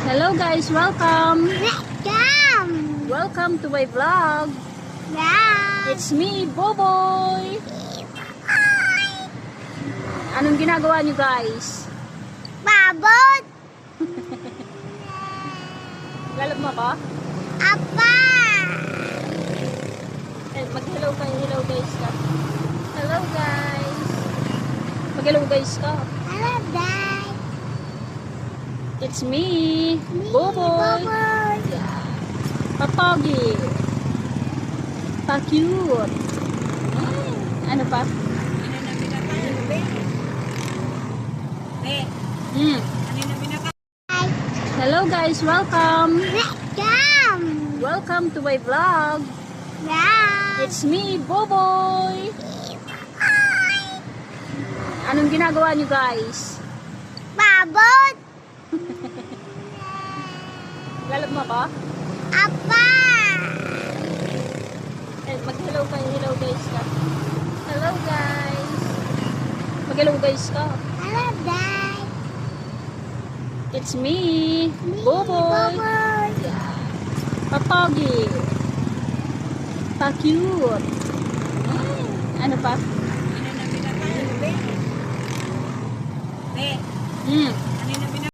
Hello guys, welcome! Welcome! Welcome to my vlog. Yeah! It's me, Boboy! Anong ginagawa nyo guys? Babot! Lalab mo ko? Apa! Mag-hello kayo, hello guys ka. Hello guys! Mag-hello guys ka. Hello, Dad! It's me, Boboy! Boboy! Papogi! Pa-cute! Ano pa? Hmm. Hi! Hello guys, welcome! Welcome! Welcome to my vlog. Yeah! It's me, Boboy! Anong ginagawa nyo guys? Babot! Lalab mo ko? Apa! Mag-hello kayo, hello guys ka. Hello guys! Mag-hello guys ka. Hello, Dad! It's me, Boboy! Boboy! Papogi! Pa-cute! Ano pa? Hmm.